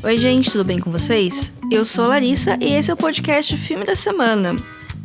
Oi gente, tudo bem com vocês? Eu sou a Larissa e esse é o podcast Filme da Semana.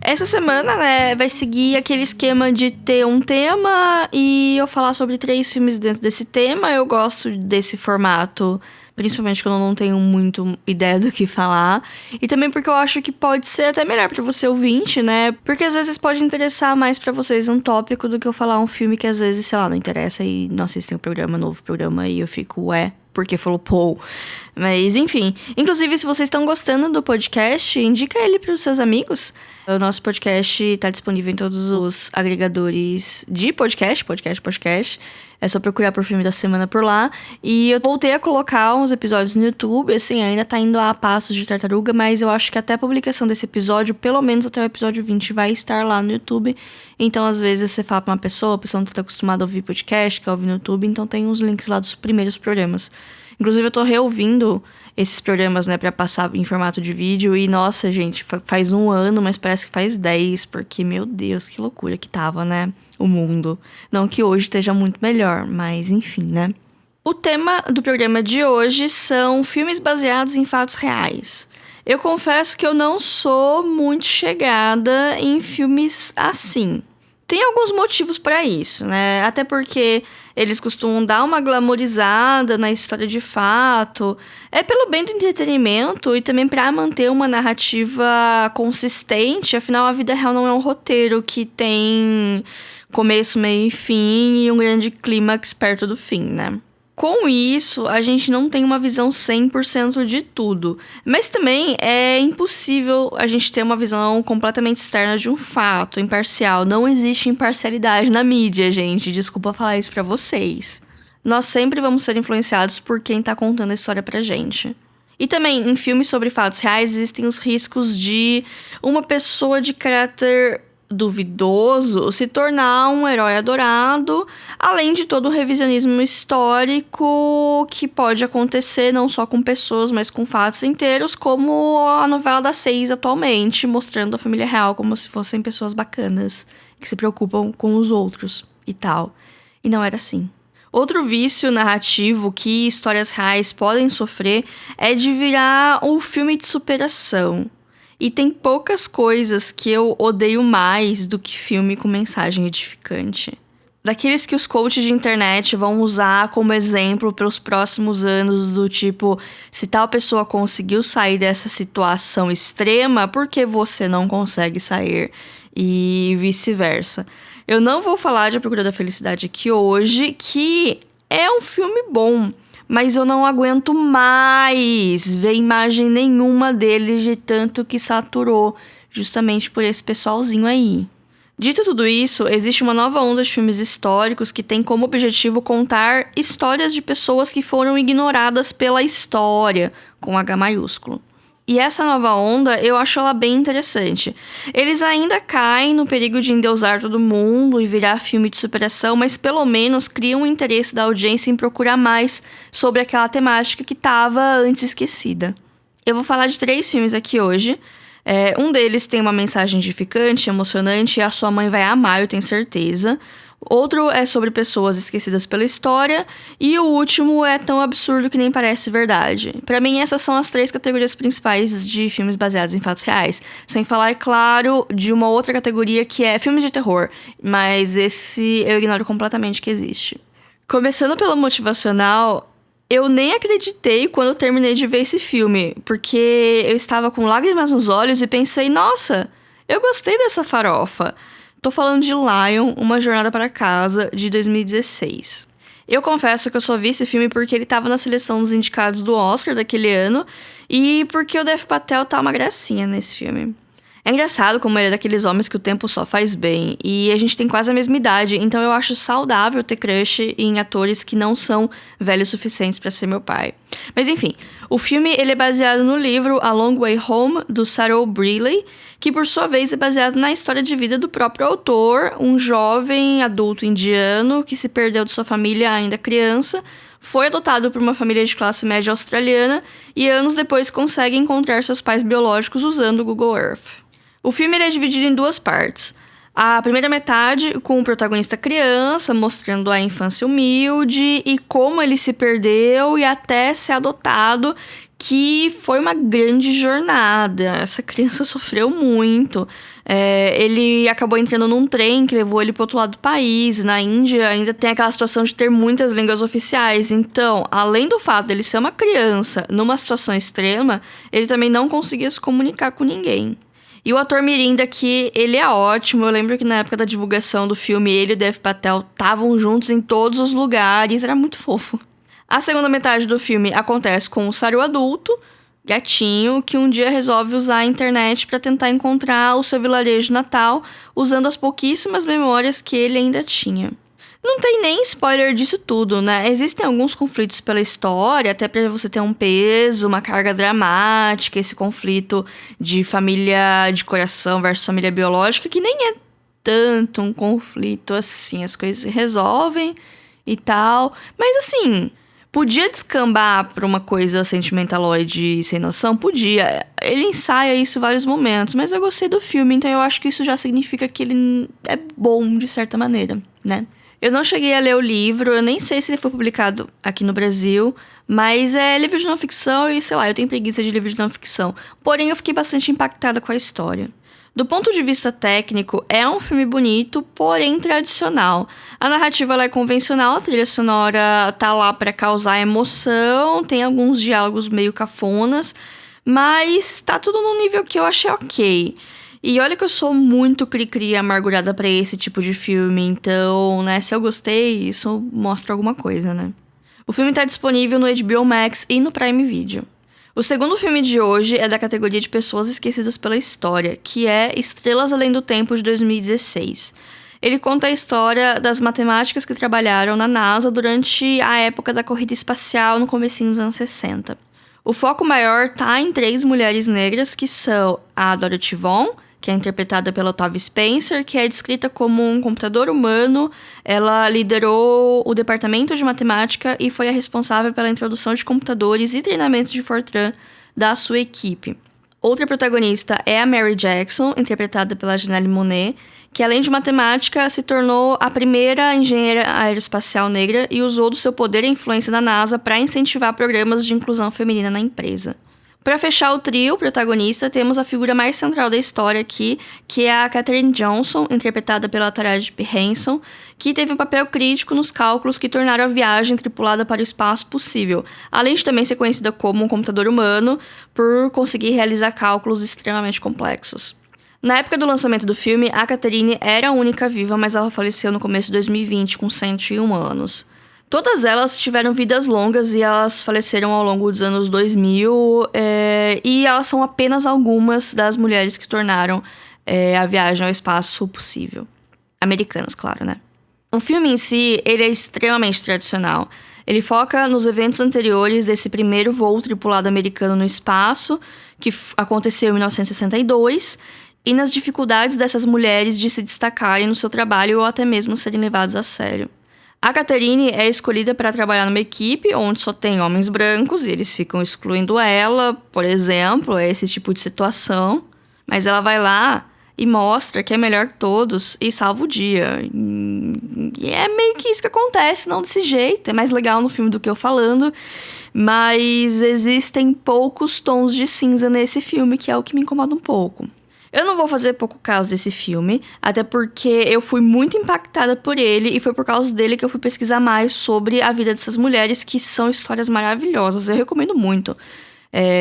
Essa semana, vai seguir aquele esquema de ter um tema e eu falar sobre 3 filmes dentro desse tema. Eu gosto desse formato, principalmente quando eu não tenho muito ideia do que falar. E também porque eu acho que pode ser até melhor pra você ouvinte, né? Porque às vezes pode interessar mais pra vocês um tópico do que eu falar um filme que às vezes, sei lá, não interessa e não assistem um novo programa e eu fico, porque falou Paul. Mas, enfim. Inclusive, se vocês estão gostando do podcast, indica ele para os seus amigos. O nosso podcast está disponível em todos os agregadores de podcast. É só procurar por Filme da Semana por lá. E eu voltei a colocar uns episódios no YouTube. Assim, ainda tá indo a passos de tartaruga, mas eu acho que até a publicação desse episódio, pelo menos até o episódio 20, vai estar lá no YouTube. Então, às vezes, você fala pra uma pessoa, a pessoa não tá acostumada a ouvir podcast, quer ouvir no YouTube, então tem uns links lá dos primeiros programas. Inclusive, eu tô reouvindo esses programas, pra passar em formato de vídeo. E, nossa, gente, faz um ano, mas parece que faz 10. Porque, meu Deus, que loucura que tava, o mundo. Não que hoje esteja muito melhor, mas enfim, né? O tema do programa de hoje são filmes baseados em fatos reais. Eu confesso que eu não sou muito chegada em filmes assim. Tem alguns motivos para isso, né? Até porque eles costumam dar uma glamorizada na história de fato. É pelo bem do entretenimento e também para manter uma narrativa consistente. Afinal, a vida real não é um roteiro que tem começo, meio e fim e um grande clímax perto do fim, né? Com isso, a gente não tem uma visão 100% de tudo. Mas também é impossível a gente ter uma visão completamente externa de um fato, imparcial. Não existe imparcialidade na mídia, gente. Desculpa falar isso pra vocês. Nós sempre vamos ser influenciados por quem tá contando a história pra gente. E também, em filmes sobre fatos reais, existem os riscos de uma pessoa de caráter duvidoso se tornar um herói adorado, além de todo o revisionismo histórico que pode acontecer não só com pessoas, mas com fatos inteiros, como a novela das 6 atualmente, mostrando a família real como se fossem pessoas bacanas, que se preocupam com os outros e tal. E não era assim. Outro vício narrativo que histórias reais podem sofrer é de virar um filme de superação. E tem poucas coisas que eu odeio mais do que filme com mensagem edificante. Daqueles que os coaches de internet vão usar como exemplo para os próximos anos, do tipo, se tal pessoa conseguiu sair dessa situação extrema, por que você não consegue sair? E vice-versa. Eu não vou falar de A Procura da Felicidade aqui hoje, que é um filme bom. Mas eu não aguento mais ver imagem nenhuma dele de tanto que saturou, justamente por esse pessoalzinho aí. Dito tudo isso, existe uma nova onda de filmes históricos que tem como objetivo contar histórias de pessoas que foram ignoradas pela história, com H maiúsculo. E essa nova onda, eu acho ela bem interessante. Eles ainda caem no perigo de endeusar todo mundo e virar filme de superação, mas pelo menos criam o interesse da audiência em procurar mais sobre aquela temática que estava antes esquecida. Eu vou falar de 3 filmes aqui hoje. Um deles tem uma mensagem edificante, emocionante, e a sua mãe vai amar, eu tenho certeza. Outro é sobre pessoas esquecidas pela história. E o último é tão absurdo que nem parece verdade. Pra mim, essas são as 3 categorias principais de filmes baseados em fatos reais. Sem falar, claro, de uma outra categoria que é filmes de terror. Mas esse eu ignoro completamente que existe. Começando pelo motivacional, eu nem acreditei quando eu terminei de ver esse filme. Porque eu estava com lágrimas nos olhos e pensei, nossa, eu gostei dessa farofa. Tô falando de Lion, Uma Jornada para Casa, de 2016. Eu confesso que eu só vi esse filme porque ele tava na seleção dos indicados do Oscar daquele ano e porque o Dev Patel tá uma gracinha nesse filme. É engraçado como ele é daqueles homens que o tempo só faz bem, e a gente tem quase a mesma idade, então eu acho saudável ter crush em atores que não são velhos suficientes pra ser meu pai. Mas enfim, o filme ele é baseado no livro A Long Way Home, do Sarow Brealey, que por sua vez é baseado na história de vida do próprio autor, um jovem adulto indiano que se perdeu de sua família ainda criança, foi adotado por uma família de classe média australiana e anos depois consegue encontrar seus pais biológicos usando o Google Earth. O filme ele é dividido em 2 partes. A primeira metade com o protagonista criança, mostrando a infância humilde e como ele se perdeu e até ser adotado, que foi uma grande jornada. Essa criança sofreu muito. Ele acabou entrando num trem que levou ele para outro lado do país. Na Índia ainda tem aquela situação de ter muitas línguas oficiais. Então, além do fato dele ser uma criança numa situação extrema, ele também não conseguia se comunicar com ninguém. E o ator mirim daqui, ele é ótimo. Eu lembro que na época da divulgação do filme, ele e o Dev Patel estavam juntos em todos os lugares. Era muito fofo. A segunda metade do filme acontece com o Saru adulto, gatinho, que um dia resolve usar a internet para tentar encontrar o seu vilarejo natal, usando as pouquíssimas memórias que ele ainda tinha. Não tem nem spoiler disso tudo, né? Existem alguns conflitos pela história, até para você ter um peso, uma carga dramática, esse conflito de família de coração versus família biológica, que nem é tanto um conflito assim, as coisas se resolvem e tal. Mas assim, podia descambar pra uma coisa sentimentaloide sem noção? Podia. Ele ensaia isso em vários momentos, mas eu gostei do filme, então eu acho que isso já significa que ele é bom de certa maneira, né? Eu não cheguei a ler o livro, eu nem sei se ele foi publicado aqui no Brasil, mas é livro de não ficção e, sei lá, eu tenho preguiça de livro de não ficção. Porém, eu fiquei bastante impactada com a história. Do ponto de vista técnico, é um filme bonito, porém tradicional. A narrativa ela é convencional, a trilha sonora tá lá pra causar emoção, tem alguns diálogos meio cafonas, mas tá tudo num nível que eu achei ok. E olha que eu sou muito cri-cri amargurada pra esse tipo de filme, então, né, se eu gostei, isso mostra alguma coisa, né? O filme tá disponível no HBO Max e no Prime Video. O segundo filme de hoje é da categoria de pessoas esquecidas pela história, que é Estrelas Além do Tempo, de 2016. Ele conta a história das matemáticas que trabalharam na NASA durante a época da corrida espacial no comecinho dos anos 60. O foco maior tá em 3 mulheres negras, que são a Dorothy Vaughan, que é interpretada pela Octavia Spencer, que é descrita como um computador humano. Ela liderou o departamento de matemática e foi a responsável pela introdução de computadores e treinamento de Fortran da sua equipe. Outra protagonista é a Mary Jackson, interpretada pela Janelle Monáe, que além de matemática, se tornou a primeira engenheira aeroespacial negra e usou do seu poder e influência na NASA para incentivar programas de inclusão feminina na empresa. Para fechar o trio protagonista, temos a figura mais central da história aqui, que é a Katherine Johnson, interpretada pela Taraji P. Henson, que teve um papel crítico nos cálculos que tornaram a viagem tripulada para o espaço possível, além de também ser conhecida como um computador humano por conseguir realizar cálculos extremamente complexos. Na época do lançamento do filme, a Katherine era a única viva, mas ela faleceu no começo de 2020, com 101 anos. Todas elas tiveram vidas longas e elas faleceram ao longo dos anos 2000, e elas são apenas algumas das mulheres que tornaram a viagem ao espaço possível. Americanas, claro, né? O filme em si, ele é extremamente tradicional. Ele foca nos eventos anteriores desse primeiro voo tripulado americano no espaço, que aconteceu em 1962, e nas dificuldades dessas mulheres de se destacarem no seu trabalho ou até mesmo serem levadas a sério. A Katherine é escolhida para trabalhar numa equipe onde só tem homens brancos e eles ficam excluindo ela, por exemplo, é esse tipo de situação. Mas ela vai lá e mostra que é melhor que todos e salva o dia. E é meio que isso que acontece, não desse jeito. É mais legal no filme do que eu falando, mas existem poucos tons de cinza nesse filme, que é o que me incomoda um pouco. Eu não vou fazer pouco caso desse filme, até porque eu fui muito impactada por ele e foi por causa dele que eu fui pesquisar mais sobre a vida dessas mulheres, que são histórias maravilhosas. Eu recomendo muito.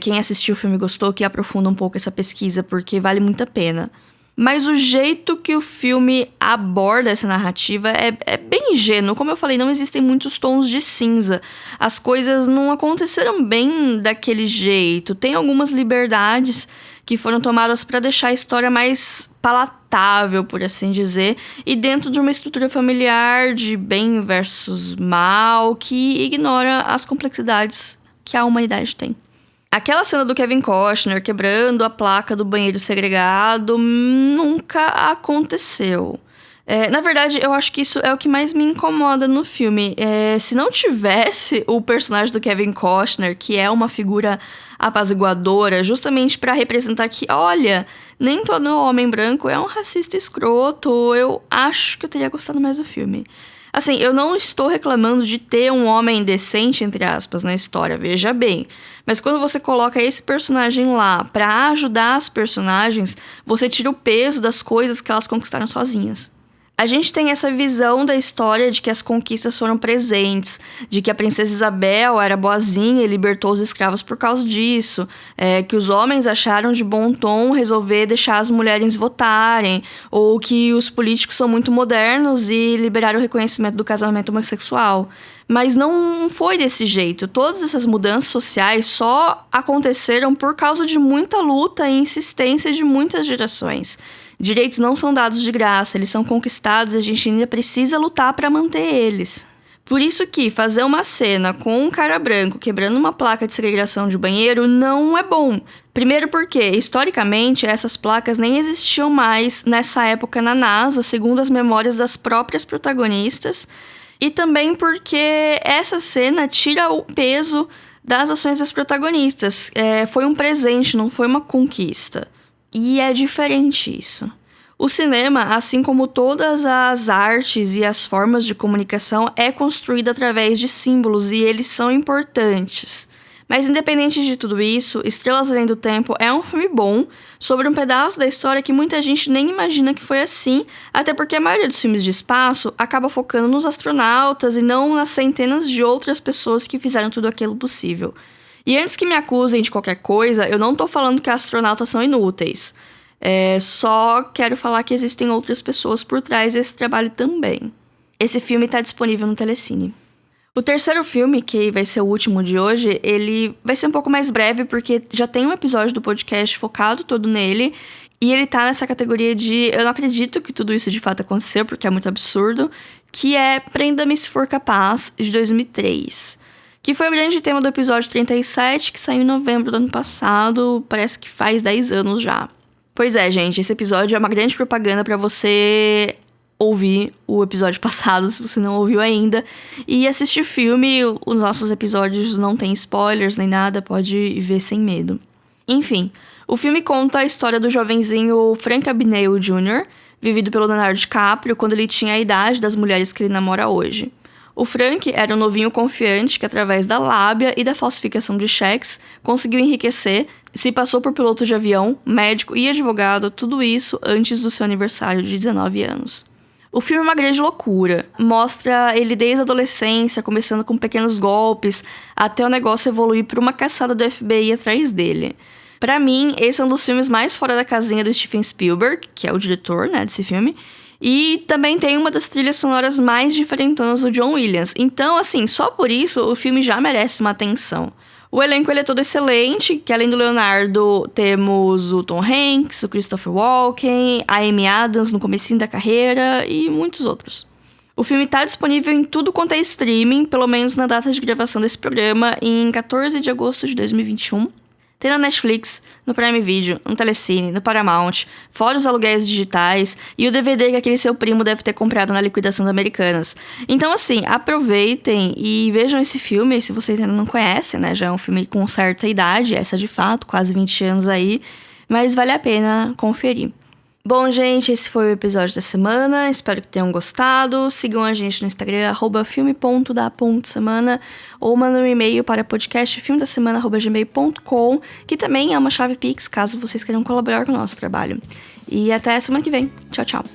Quem assistiu o filme gostou, que aprofunda um pouco essa pesquisa, porque vale muito a pena. Mas o jeito que o filme aborda essa narrativa é bem ingênuo. Como eu falei, não existem muitos tons de cinza. As coisas não aconteceram bem daquele jeito. Tem algumas liberdades que foram tomadas para deixar a história mais palatável, por assim dizer, e dentro de uma estrutura familiar de bem versus mal, que ignora as complexidades que a humanidade tem. Aquela cena do Kevin Costner quebrando a placa do banheiro segregado nunca aconteceu. Na verdade, eu acho que isso é o que mais me incomoda no filme. Se não tivesse o personagem do Kevin Costner, que é uma figura apaziguadora, justamente para representar que, olha, nem todo homem branco é um racista escroto, eu acho que eu teria gostado mais do filme. Assim, eu não estou reclamando de ter um homem decente, entre aspas, na história, veja bem. Mas quando você coloca esse personagem lá pra ajudar as personagens, você tira o peso das coisas que elas conquistaram sozinhas. A gente tem essa visão da história de que as conquistas foram presentes, de que a princesa Isabel era boazinha e libertou os escravos por causa disso, que os homens acharam de bom tom resolver deixar as mulheres votarem, ou que os políticos são muito modernos e liberaram o reconhecimento do casamento homossexual. Mas não foi desse jeito. Todas essas mudanças sociais só aconteceram por causa de muita luta e insistência de muitas gerações. Direitos não são dados de graça, eles são conquistados e a gente ainda precisa lutar para manter eles. Por isso que fazer uma cena com um cara branco quebrando uma placa de segregação de banheiro não é bom. Primeiro porque, historicamente, essas placas nem existiam mais nessa época na NASA, segundo as memórias das próprias protagonistas. E também porque essa cena tira o peso das ações das protagonistas. Foi um presente, não foi uma conquista. E é diferente isso. O cinema, assim como todas as artes e as formas de comunicação, é construído através de símbolos e eles são importantes. Mas independente de tudo isso, Estrelas Além do Tempo é um filme bom sobre um pedaço da história que muita gente nem imagina que foi assim, até porque a maioria dos filmes de espaço acaba focando nos astronautas e não nas centenas de outras pessoas que fizeram tudo aquilo possível. E antes que me acusem de qualquer coisa, eu não tô falando que astronautas são inúteis. Só quero falar que existem outras pessoas por trás desse trabalho também. Esse filme tá disponível no Telecine. O terceiro filme, que vai ser o último de hoje, ele vai ser um pouco mais breve, porque já tem um episódio do podcast focado todo nele, e ele tá nessa categoria de eu não acredito que tudo isso de fato aconteceu, porque é muito absurdo, que é Prenda-me Se For Capaz, de 2003. Que foi o grande tema do episódio 37, que saiu em novembro do ano passado, parece que faz 10 anos já. Pois é, gente, esse episódio é uma grande propaganda pra você ouvir o episódio passado, se você não ouviu ainda, e assistir filme. Os nossos episódios não tem spoilers nem nada, pode ver sem medo. Enfim, o filme conta a história do jovenzinho Frank Abagnale Jr., vivido pelo Leonardo DiCaprio quando ele tinha a idade das mulheres que ele namora hoje. O Frank era um novinho confiante que, através da lábia e da falsificação de cheques, conseguiu enriquecer, se passou por piloto de avião, médico e advogado, tudo isso antes do seu aniversário de 19 anos. O filme é uma grande loucura. Mostra ele desde a adolescência, começando com pequenos golpes, até o negócio evoluir para uma caçada do FBI atrás dele. Pra mim, esse é um dos filmes mais fora da casinha do Steven Spielberg, que é o diretor, desse filme. E também tem uma das trilhas sonoras mais diferentonas do John Williams. Então, assim, só por isso o filme já merece uma atenção. O elenco ele é todo excelente, que além do Leonardo, temos o Tom Hanks, o Christopher Walken, a Amy Adams no comecinho da carreira e muitos outros. O filme está disponível em tudo quanto é streaming, pelo menos na data de gravação desse programa, em 14 de agosto de 2021. Tem na Netflix, no Prime Video, no Telecine, no Paramount, fora os aluguéis digitais e o DVD que aquele seu primo deve ter comprado na liquidação da Americanas. Então, assim, aproveitem e vejam esse filme, se vocês ainda não conhecem, Já é um filme com certa idade, essa de fato, quase 20 anos aí, mas vale a pena conferir. Bom, gente, esse foi o episódio da semana, espero que tenham gostado. Sigam a gente no Instagram, @filme.da.semana, ou mandem um e-mail para podcastfilmedasemana@gmail.com, que também é uma chave Pix, caso vocês queiram colaborar com o nosso trabalho. E até semana que vem. Tchau, tchau.